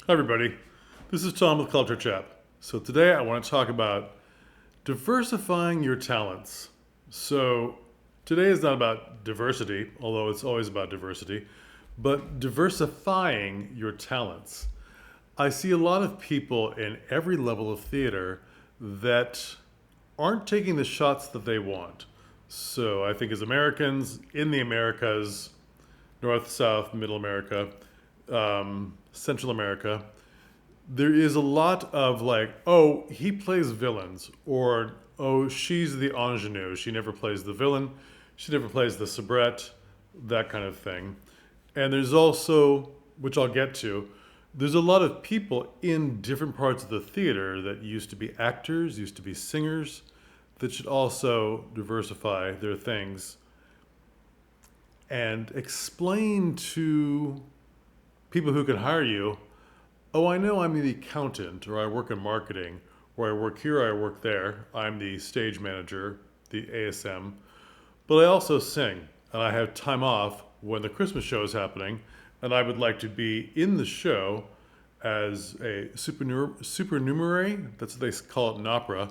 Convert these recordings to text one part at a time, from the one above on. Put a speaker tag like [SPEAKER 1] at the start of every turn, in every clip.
[SPEAKER 1] Hi, everybody. This is Tom with Culture Chap. So, today I want to talk about diversifying your talents. So, today is not about diversity, although it's always about diversity, but diversifying your talents. I see a lot of people in every level of theater that aren't taking the shots that they want. So, I think as Americans in the Americas, North, South, Middle America, Central America, there is a lot of like, oh, he plays villains, or oh, she's the ingenue. She never plays the villain. She never plays the soubrette, that kind of thing. And there's also, which I'll get to, there's a lot of people in different parts of the theater that used to be actors, used to be singers, that should also diversify their things and explain to people who can hire you, oh, I know I'm the accountant, or I work in marketing, or I work here, I work there. I'm the stage manager, the ASM, but I also sing, and I have time off when the Christmas show is happening, and I would like to be in the show as a supernumerary, that's what they call it in opera,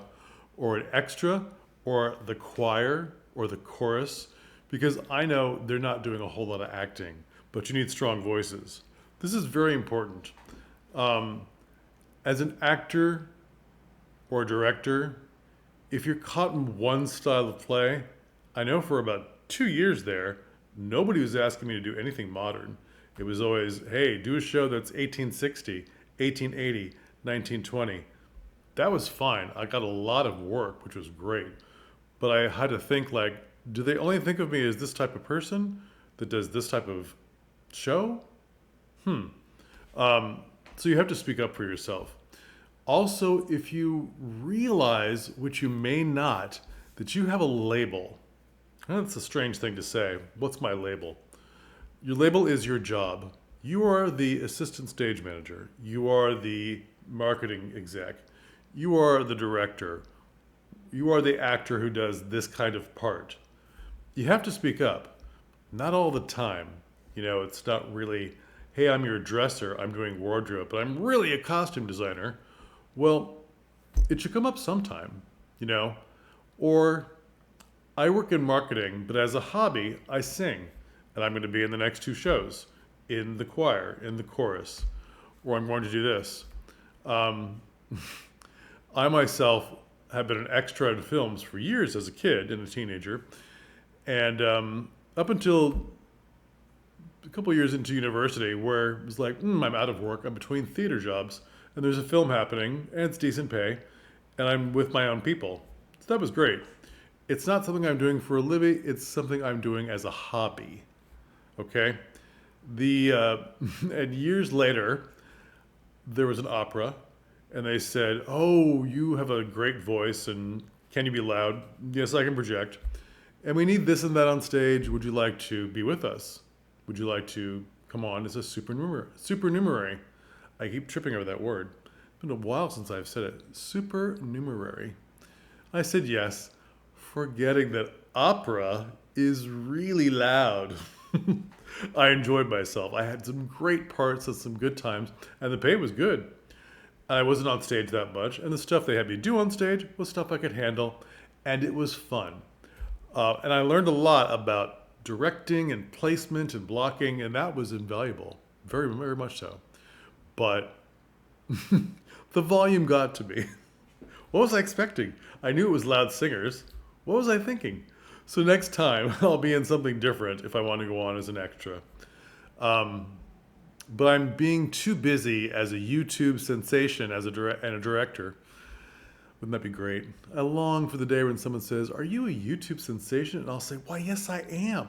[SPEAKER 1] or an extra, or the choir, or the chorus, because I know they're not doing a whole lot of acting, but you need strong voices. This is very important. Um, as an actor or a director, if you're caught in one style of play, I know for about 2 years there, nobody was asking me to do anything modern. It was always, hey, do a show that's 1860, 1880, 1920. That was fine. I got a lot of work, which was great. But I had to think like, do they only think of me as this type of person that does this type of show? Um, so you have to speak up for yourself. Also, if you realize, which you may not, that you have a label. That's a strange thing to say. What's my label? Your label is your job. You are the assistant stage manager. You are the marketing exec. You are the director. You are the actor who does this kind of part. You have to speak up. Not all the time. It's not really, hey, I'm your dresser, I'm doing wardrobe, but I'm really a costume designer. Well, it should come up sometime, you know? Or I work in marketing, but as a hobby, I sing. And I'm going to be in the next two shows in the choir, in the chorus, or I'm going to do this. Um, I myself have been an extra in films for years as a kid and a teenager. And up until a couple years into university, where it was like, I'm out of work, I'm between theater jobs, and there's a film happening, and it's decent pay, and I'm with my own people. So that was great. It's not something I'm doing for a living, it's something I'm doing as a hobby. Okay? And years later, there was an opera, and they said, oh, you have a great voice, and can you be loud? Yes, I can project. And we need this and that on stage. Would you like to be with us? Would you like to come on as a supernumerary? I keep tripping over that word. It's been a while since I've said it. Supernumerary. I said yes, forgetting that opera is really loud. I enjoyed myself. I had some great parts and some good times, and the pay was good. I wasn't on stage that much, and the stuff they had me do on stage was stuff I could handle, and it was fun. And I learned a lot about directing and placement and blocking, and that was invaluable, very, very much so. But the volume got to me. What was I expecting? I knew it was loud singers. What was I thinking? So next time, I'll be in something different if I want to go on as an extra. Um, but I'm being too busy as a YouTube sensation and a director. Wouldn't that be great? I long for the day when someone says, are you a YouTube sensation? And I'll say, why, yes, I am.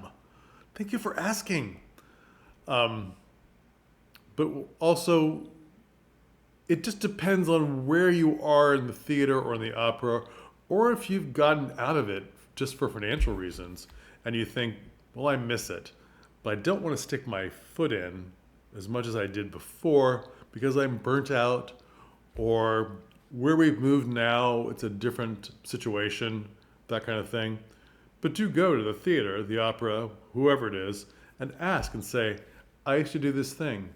[SPEAKER 1] Thank you for asking. Um, but also, it just depends on where you are in the theater or in the opera, or if you've gotten out of it just for financial reasons and you think, well, I miss it, but I don't want to stick my foot in as much as I did before because I'm burnt out, or where we've moved now, it's a different situation, that kind of thing. But do go to the theater, the opera, whoever it is, and ask and say, I used to do this thing.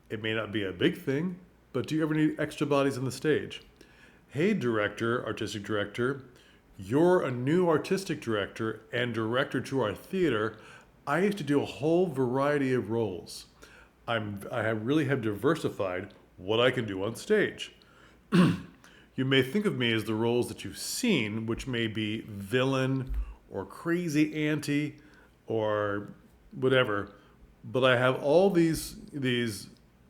[SPEAKER 1] It may not be a big thing, but do you ever need extra bodies on the stage? Hey, director, artistic director, you're a new artistic director and director to our theater. I used to do a whole variety of roles. Really have diversified what I can do on stage. You may think of me as the roles that you've seen, which may be villain or crazy auntie or whatever, but I have all these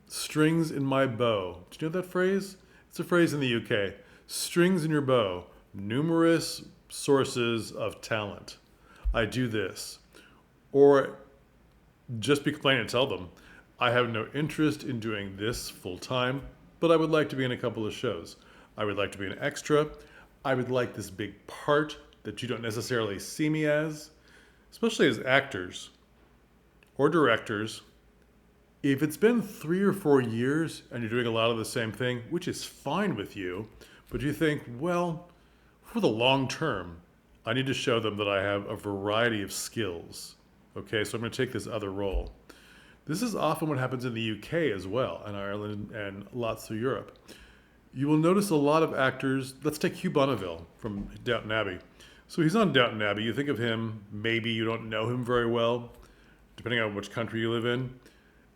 [SPEAKER 1] strings in my bow. Do you know that phrase? It's a phrase in the UK. Strings in your bow, numerous sources of talent. I do this. Or just be plain and tell them, I have no interest in doing this full time, but I would like to be in a couple of shows. I would like to be an extra. I would like this big part that you don't necessarily see me as, especially as actors or directors. If it's been 3 or 4 years and you're doing a lot of the same thing, which is fine with you, but you think, well, for the long term, I need to show them that I have a variety of skills. Okay, so I'm going to take this other role. This is often what happens in the UK as well, and Ireland, and lots through Europe. You will notice a lot of actors. Let's take Hugh Bonneville from Downton Abbey. So he's on Downton Abbey. You think of him, maybe you don't know him very well, depending on which country you live in.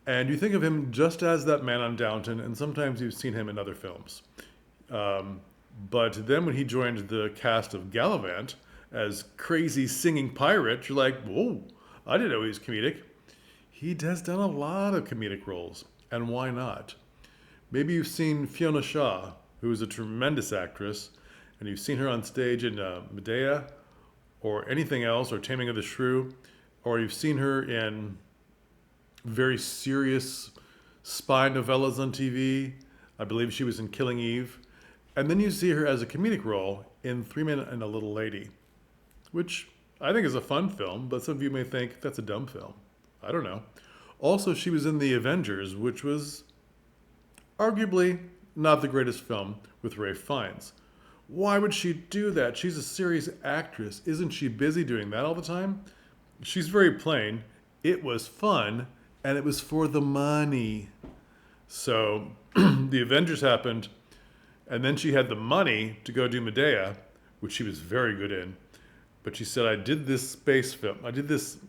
[SPEAKER 1] And you think of him just as that man on Downton, and sometimes you've seen him in other films. But then when he joined the cast of Gallivant as crazy singing pirate, you're like, whoa, I didn't know he was comedic. He has done a lot of comedic roles, and why not? Maybe you've seen Fiona Shaw, who is a tremendous actress, and you've seen her on stage in Medea, or anything else, or Taming of the Shrew, or you've seen her in very serious spy novellas on TV. I believe she was in Killing Eve. And then you see her as a comedic role in 3 Men and a Little Lady, which I think is a fun film, but some of you may think that's a dumb film. I don't know. Also, she was in The Avengers, which was arguably not the greatest film with Ralph Fiennes. Why would she do that? She's a serious actress. Isn't she busy doing that all the time? She's very plain. It was fun, and it was for the money. So The Avengers happened, and then she had the money to go do Medea, which she was very good in. But she said, I did this space film. I did this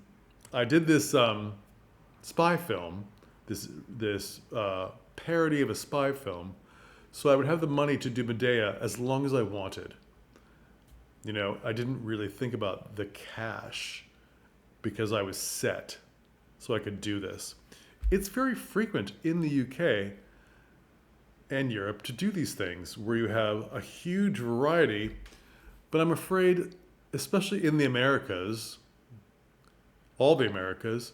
[SPEAKER 1] spy film, this parody of a spy film, so I would have the money to do Medea as long as I wanted. You know, I didn't really think about the cash because I was set, so I could do this. It's very frequent in the UK and Europe to do these things where you have a huge variety, but I'm afraid, especially in the Americas, all the Americas,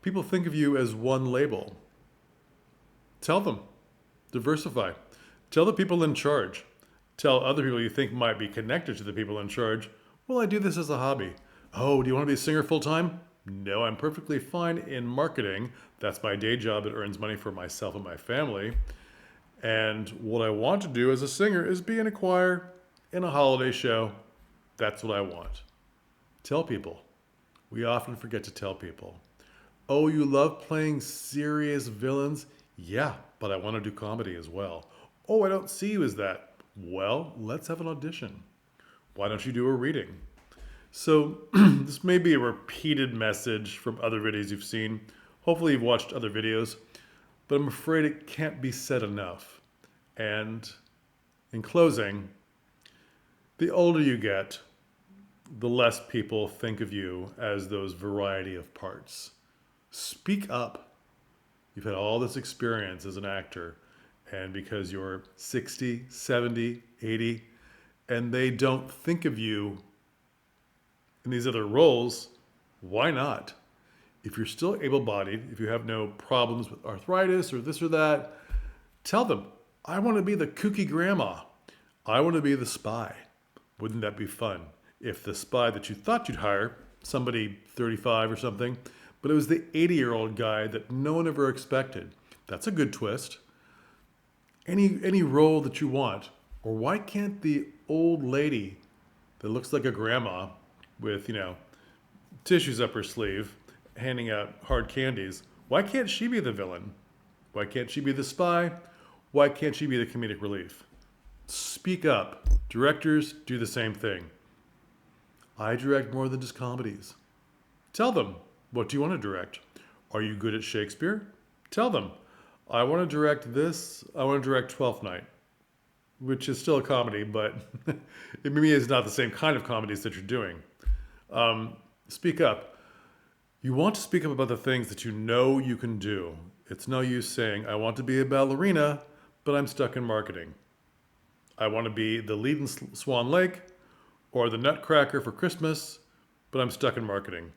[SPEAKER 1] people think of you as one label. Tell them. Diversify. Tell the people in charge. Tell other people you think might be connected to the people in charge, well, I do this as a hobby. Oh, do you want to be a singer full time? No, I'm perfectly fine in marketing. That's my day job. It earns money for myself and my family. And what I want to do as a singer is be in a choir, in a holiday show. That's what I want. Tell people. We often forget to tell people. Oh, you love playing serious villains? Yeah, but I want to do comedy as well. Oh, I don't see you as that. Well, let's have an audition. Why don't you do a reading? So this may be a repeated message from other videos you've seen. Hopefully you've watched other videos, but I'm afraid it can't be said enough. And in closing, the older you get, the less people think of you as those variety of parts. Speak up. You've had all this experience as an actor, and because you're 60, 70, 80, and they don't think of you in these other roles, why not? If you're still able-bodied, if you have no problems with arthritis or this or that, tell them, I want to be the kooky grandma. I want to be the spy. Wouldn't that be fun? If the spy that you thought you'd hire, somebody 35 or something, but it was the 80-year-old guy that no one ever expected. That's a good twist. Any role that you want. Or why can't the old lady that looks like a grandma with, tissues up her sleeve, handing out hard candies, why can't she be the villain? Why can't she be the spy? Why can't she be the comedic relief? Speak up. Directors do the same thing. I direct more than just comedies. Tell them, what do you want to direct? Are you good at Shakespeare? Tell them, I want to direct this. I want to direct Twelfth Night, which is still a comedy, but it maybe is not the same kind of comedies that you're doing. Speak up. You want to speak up about the things that you know you can do. It's no use saying, I want to be a ballerina, but I'm stuck in marketing. I want to be the lead in Swan Lake or the Nutcracker for Christmas, but I'm stuck in marketing.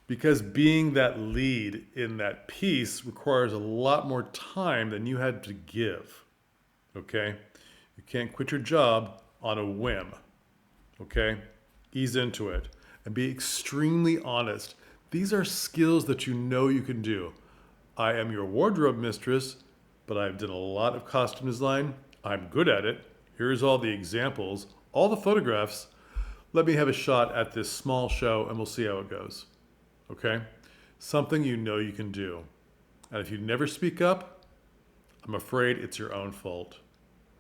[SPEAKER 1] Because being that lead in that piece requires a lot more time than you had to give. Okay? You can't quit your job on a whim. Okay? Ease into it and be extremely honest. These are skills that you know you can do. I am your wardrobe mistress, but I've done a lot of costume design. I'm good at it. Here's all the examples, all the photographs. Let me have a shot at this small show and we'll see how it goes. Okay? Something you know you can do. And if you never speak up, I'm afraid it's your own fault.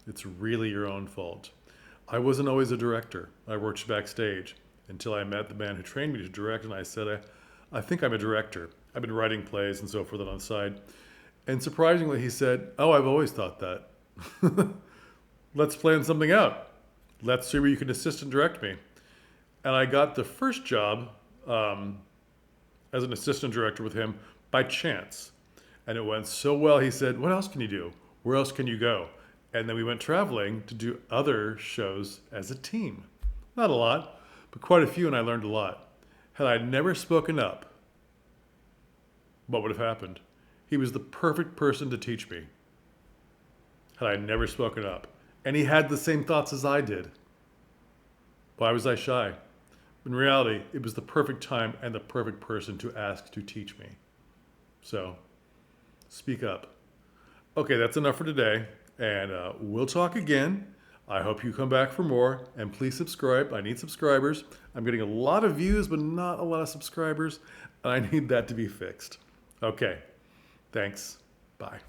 [SPEAKER 1] It's really your own fault. I wasn't always a director. I worked backstage until I met the man who trained me to direct, and I said, I think I'm a director. I've been writing plays and so forth on the side. And surprisingly, he said, oh, I've always thought that. Let's plan something out. Let's see where you can assist and direct me. And I got the first job as an assistant director with him by chance. And it went so well, he said, what else can you do? Where else can you go? And then we went traveling to do other shows as a team. Not a lot, but quite a few, and I learned a lot. Had I never spoken up, what would have happened? He was the perfect person to teach me. Had I never spoken up. And he had the same thoughts as I did. Why was I shy? In reality, it was the perfect time and the perfect person to ask to teach me. So, speak up. Okay, that's enough for today, and we'll talk again. I hope you come back for more, and please subscribe. I need subscribers. I'm getting a lot of views, but not a lot of subscribers, and I need that to be fixed. Okay, thanks. Bye.